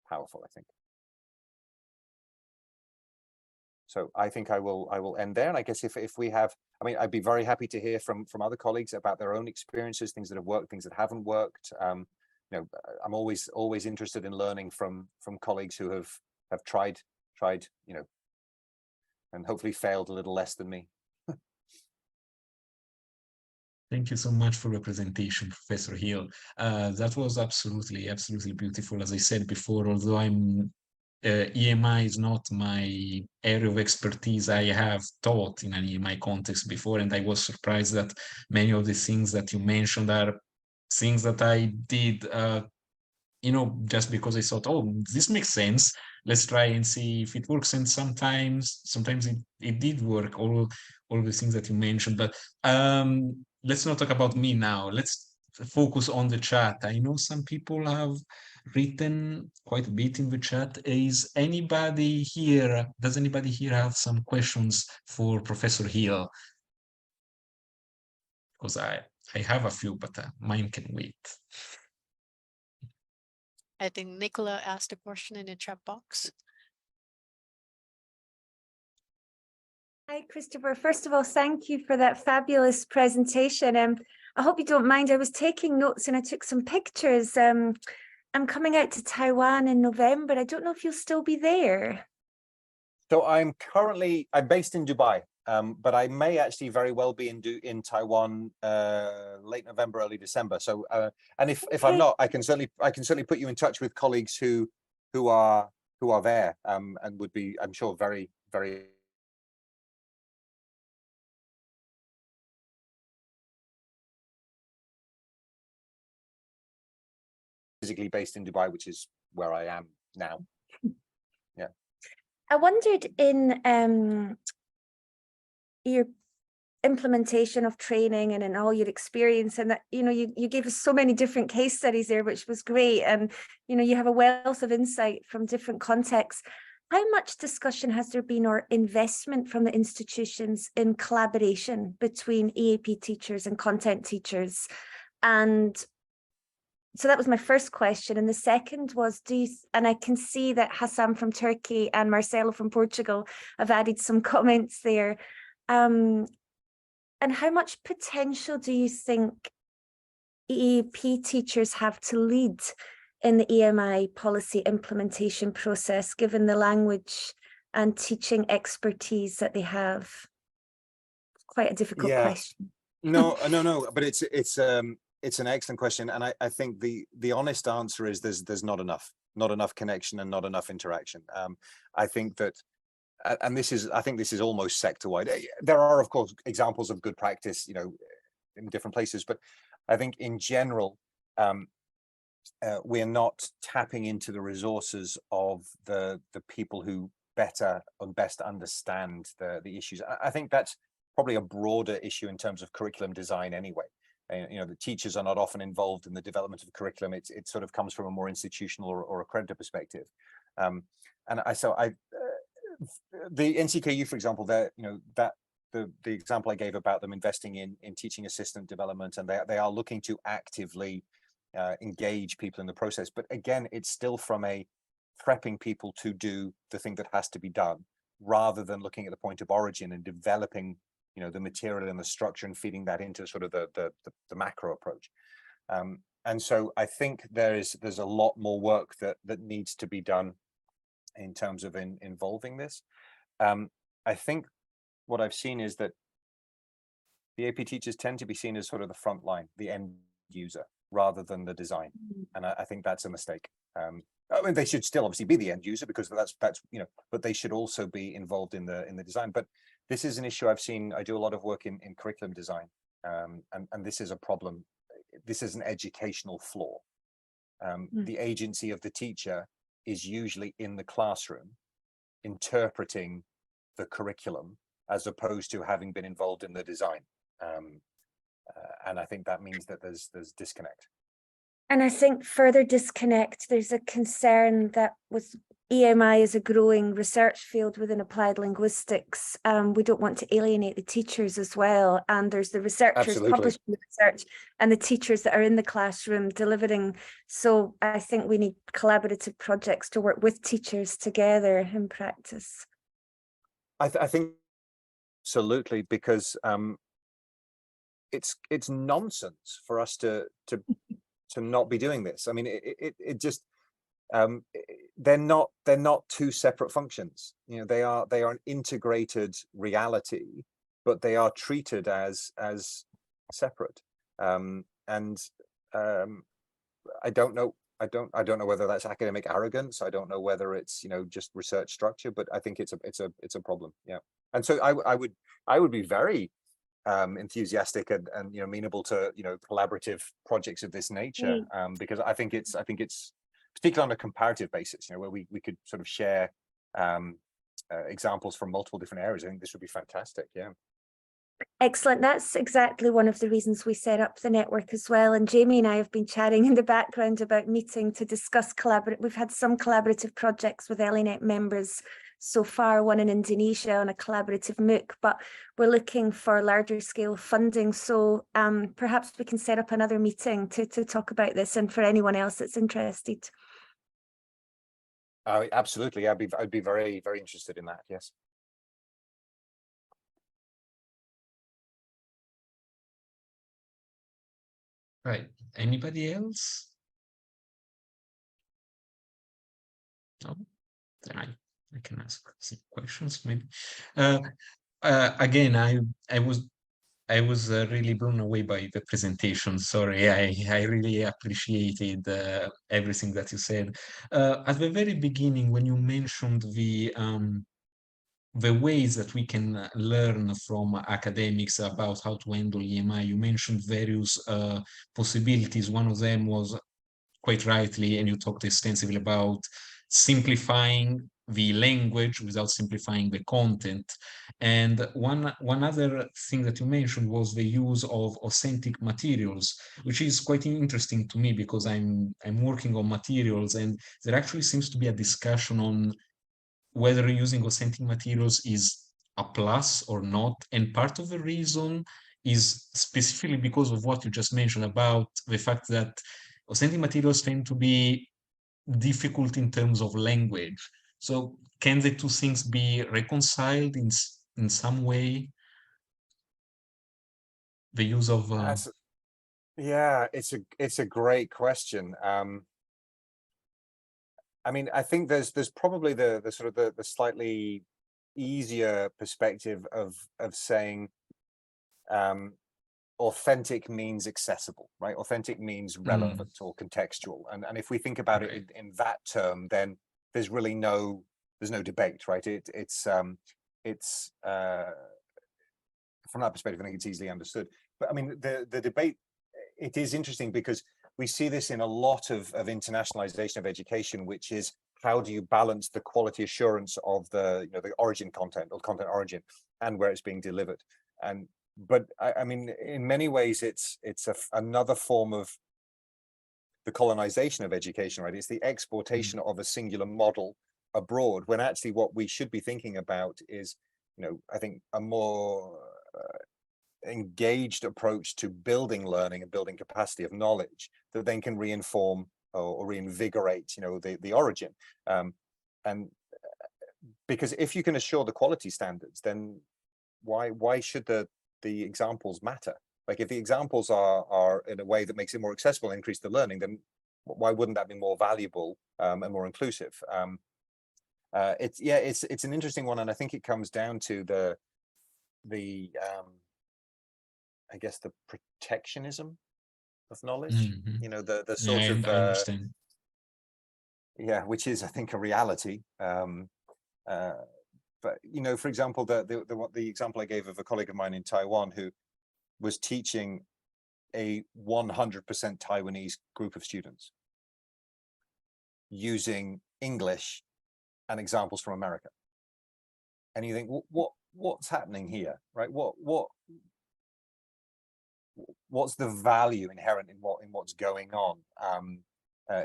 powerful, I think. So I think I will end there, and I guess if we have, I'd be very happy to hear from other colleagues about their own experiences, things that have worked, things that haven't worked. I'm always interested in learning from colleagues who have tried, and hopefully failed a little less than me. Thank you so much for your presentation, Professor Hill. That was absolutely beautiful. As I said before, although EMI is not my area of expertise, I have taught in an EMI context before, and I was surprised that many of the things that you mentioned are things that I did just because I thought, oh, this makes sense. Let's try and see if it works. And sometimes it did work, all the things that you mentioned. But let's not talk about me now. Let's focus on the chat. I know some people have written quite a bit in the chat. Does anybody here have some questions for Professor Hill? Because I have a few, but mine can wait. I think Nicola asked a question in the chat box. Hi, Christopher. First of all, thank you for that fabulous presentation. I hope you don't mind. I was taking notes and I took some pictures. I'm coming out to Taiwan in November. I don't know if you'll still be there. So I'm based in Dubai, but I may actually very well be in Taiwan late November, early December. So and if I'm not, I can certainly put you in touch with colleagues who are there and would be, I'm sure, very, very physically based in Dubai, which is where I am now. Yeah. I wondered in your implementation of training and in all your experience, and that you gave us so many different case studies there, which was great, and you have a wealth of insight from different contexts. How much discussion has there been, or investment from the institutions, in collaboration between EAP teachers and content teachers? And so that was my first question. And the second was, and I can see that Hassan from Turkey and Marcelo from Portugal have added some comments there. And how much potential do you think EAP teachers have to lead in the EMI policy implementation process, given the language and teaching expertise that they have? Quite a difficult question. No, but it's an excellent question, and I think the honest answer is there's not enough connection and not enough interaction. I think that, and I think this is almost sector-wide. There are, of course, examples of good practice, in different places, but I think in general, we're not tapping into the resources of the people who better and best understand the issues. I think that's probably a broader issue in terms of curriculum design anyway. The teachers are not often involved in the development of curriculum. It sort of comes from a more institutional or accreditor perspective. And the NCKU, for example, the example I gave about them investing in teaching assistant development, and they are looking to actively engage people in the process. But again, it's still from a prepping people to do the thing that has to be done, rather than looking at the point of origin and developing the material and the structure and feeding that into sort of the macro approach. And so I think there's a lot more work that needs to be done in terms of involving this. I think what I've seen is that the AP teachers tend to be seen as sort of the front line, the end user, rather than the design. And I think that's a mistake. I mean, they should still obviously be the end user, because that's but they should also be involved in the design. But this is an issue I've seen. I do a lot of work in curriculum design, and this is a problem. This is an educational flaw. The agency of the teacher is usually in the classroom, interpreting the curriculum, as opposed to having been involved in the design. And I think that means that there's disconnect. And I think further disconnect, there's a concern that with EMI as a growing research field within applied linguistics, we don't want to alienate the teachers as well. And there's the researchers publishing the research and the teachers that are in the classroom delivering. So I think we need collaborative projects to work with teachers together in practice. I think absolutely, because it's nonsense for us to not be doing this. I mean, it just they're not two separate functions. You know, they are an integrated reality, but they are treated as separate. I don't know whether that's academic arrogance. I don't know whether it's, you know, just research structure, but I think it's a problem. Yeah. And so I would be very enthusiastic and you know, amenable to, you know, collaborative projects of this nature, because I think it's particularly on a comparative basis, you know, where we could sort of share examples from multiple different areas. I think this would be fantastic. Yeah. Excellent. That's exactly one of the reasons we set up the network as well. And Jamie and I have been chatting in the background about meeting to discuss We've had some collaborative projects with ELINET members so far, one in Indonesia on a collaborative MOOC, but we're looking for larger scale funding. So perhaps we can set up another meeting to talk about this, and for anyone else that's interested. Absolutely. I'd be very, very interested in that. Yes. Right. Anybody else? No? Then I can ask some questions maybe. Again, I was really blown away by the presentation. Sorry, I really appreciated everything that you said. At the very beginning, when you mentioned the ways that we can learn from academics about how to handle EMI, you mentioned various possibilities. One of them was, quite rightly, and you talked extensively about simplifying the language without simplifying the content. And one other thing that you mentioned was the use of authentic materials, which is quite interesting to me because I'm working on materials, and there actually seems to be a discussion on whether using authentic materials is a plus or not. And part of the reason is specifically because of what you just mentioned about the fact that authentic materials tend to be difficult in terms of language. So can the two things be reconciled in some way? The use of yeah, it's a great question. I mean, I think there's probably the sort of the slightly easier perspective of saying authentic means accessible, right? Authentic means relevant or contextual. And if we think about it in that term, then there's really there's no debate, right? It's from that perspective, I think it's easily understood. But I mean, the debate, it is interesting because we see this in a lot of internationalization of education, which is how do you balance the quality assurance of the, you know, the origin content or content origin and where it's being delivered. But I mean, in many ways, it's another form of the colonization of education, right? It's the exportation of a singular model abroad, when actually what we should be thinking about is, you know, I think a more engaged approach to building learning and building capacity of knowledge that then can reinform or reinvigorate, you know, the origin. And because if you can assure the quality standards, then why should the examples matter? Like if the examples are in a way that makes it more accessible and increase the learning, then why wouldn't that be more valuable and more inclusive? It's an interesting one, and I think it comes down to the I guess the protectionism of knowledge. You know, the sort yeah, of I understand. Yeah, which is, I think, a reality. But you know, for example, the example I gave of a colleague of mine in Taiwan who was teaching a 100% Taiwanese group of students using English and examples from America, and you think, what's happening here, right? What's the value inherent in what's going on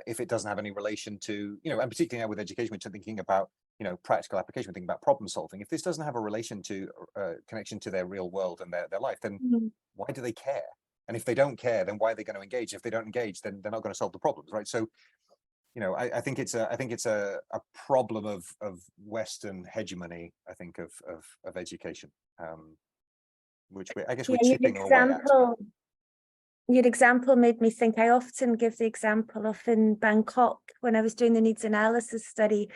if it doesn't have any relation to, you know, and particularly now with education, we're thinking about, you know, practical application, we're thinking about problem solving. If this doesn't have a relation to connection to their real world and their life, then why do they care? And if they don't care, then why are they going to engage? If they don't engage, then they're not going to solve the problems, right? So, you know, I think it's a problem of Western hegemony, I think, of education, which I guess we're chipping away at. Your example made me think. I often give the example of in Bangkok when I was doing the needs analysis study.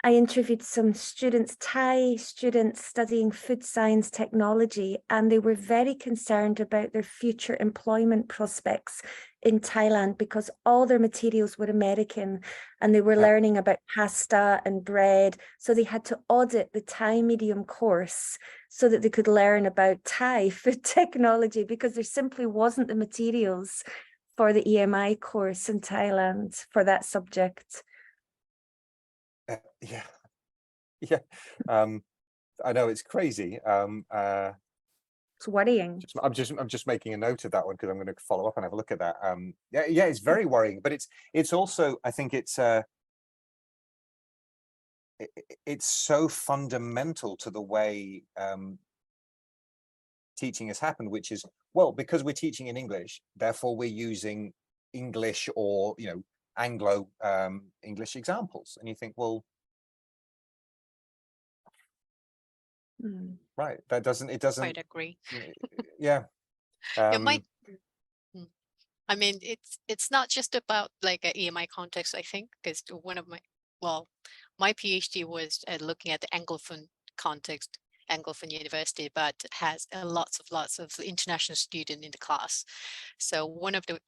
I interviewed some students, Thai students studying food science technology, and they were very concerned about their future employment prospects in Thailand because all their materials were American and they were learning about pasta and bread. So they had to audit the Thai medium course so that they could learn about Thai food technology because there simply wasn't the materials for the EMI course in Thailand for that subject. Yeah. I know it's crazy. It's worrying. I'm just making a note of that one because I'm going to follow up and have a look at that. Yeah, it's very worrying, but it's also, I think it's so fundamental to the way teaching has happened, which is, well, because we're teaching in English, therefore we're using English or, you know, Anglo English examples, and you think, well, right, it doesn't Quite agree. yeah. It might. I mean, it's not just about like an EMI context, I think, because one of my PhD was looking at the Anglophone context, Anglophone university, but has lots of international students in the class. So one of the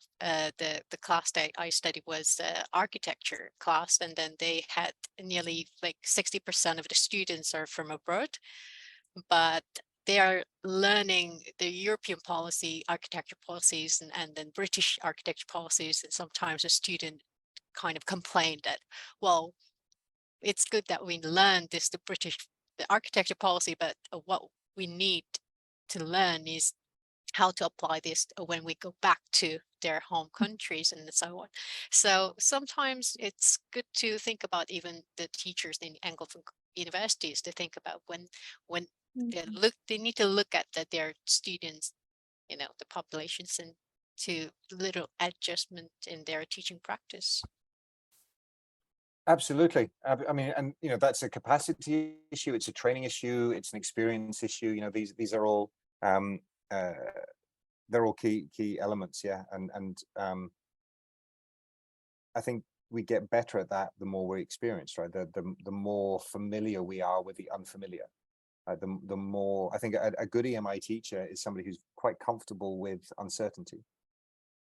class that I studied was architecture class, and then they had nearly like 60% of the students are from abroad, but they are learning the European policy, architecture policies, and then British architecture policies. And sometimes a student kind of complained that, well, it's good that we learn the architecture policy, but what we need to learn is how to apply this when we go back to their home countries and so on. So sometimes it's good to think about even the teachers in Anglophone universities to think about when they need to look at their students, you know, the populations, and to little adjustment in their teaching practice. Absolutely. I mean, and you know, that's a capacity issue, it's a training issue, it's an experience issue. You know, these are all they're all key elements. Yeah, and I think we get better at that the more we experience, right? The more familiar we are with the unfamiliar. The more, I think a good EMI teacher is somebody who's quite comfortable with uncertainty,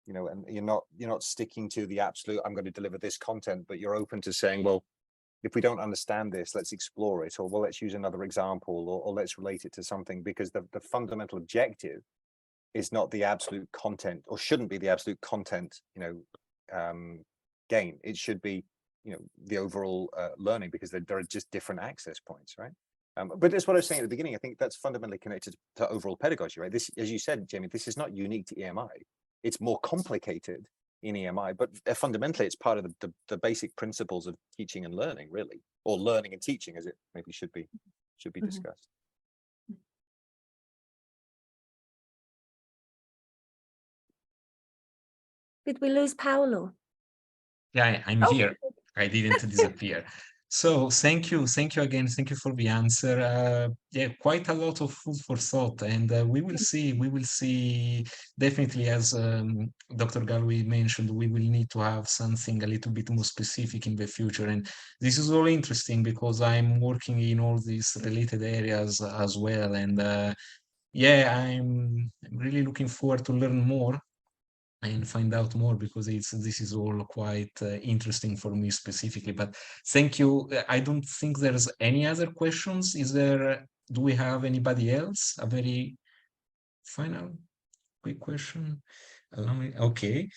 you know, and you're not sticking to the absolute, I'm going to deliver this content, but you're open to saying, well, if we don't understand this, let's explore it, or well, let's use another example, or let's relate it to something, because the fundamental objective is not the absolute content, or shouldn't be the absolute content, you know, gain. It should be, you know, the overall learning, because there are just different access points, right? But that's what I was saying at the beginning. I think that's fundamentally connected to overall pedagogy, right? This, as you said, Jamie, this is not unique to EMI. It's more complicated in EMI, but fundamentally it's part of the basic principles of teaching and learning, really, or learning and teaching, as it maybe should be discussed. Did we lose Paolo? Yeah, I'm here. I didn't disappear. So thank you again. Thank you for the answer. Yeah, quite a lot of food for thought, and we will see. Definitely, as Dr. Galway mentioned, we will need to have something a little bit more specific in the future. And this is all interesting because I'm working in all these related areas as well. And yeah, I'm really looking forward to learn more and find out more, because this is all quite interesting for me specifically. But thank you. I don't think there's any other questions. Do we have anybody else? A very final quick question. Allow me. Okay.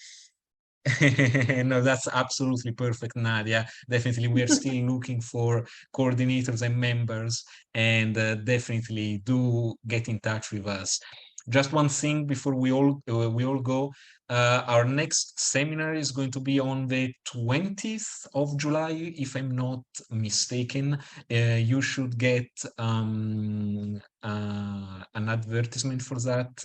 No, that's absolutely perfect, Nadia. Definitely, we are still looking for coordinators and members, and definitely do get in touch with us. Just one thing before we all go. Our next seminar is going to be on the 20th of July, if I'm not mistaken. You should get an advertisement for that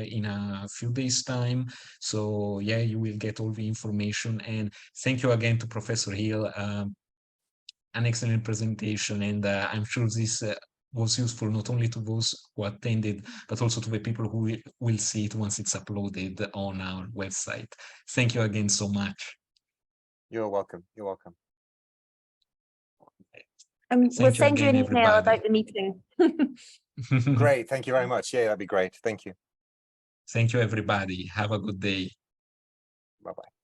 in a few days' time. So yeah, you will get all the information. And thank you again to Professor Hill. An excellent presentation, and I'm sure this was useful not only to those who attended, but also to the people who will see it once it's uploaded on our website. Thank you again so much. You're welcome. You're welcome. And we'll Thank you send you an again, email everybody. about the meeting. Great. Thank you very much. Yeah, that'd be great. Thank you. Thank you, everybody. Have a good day. Bye-bye.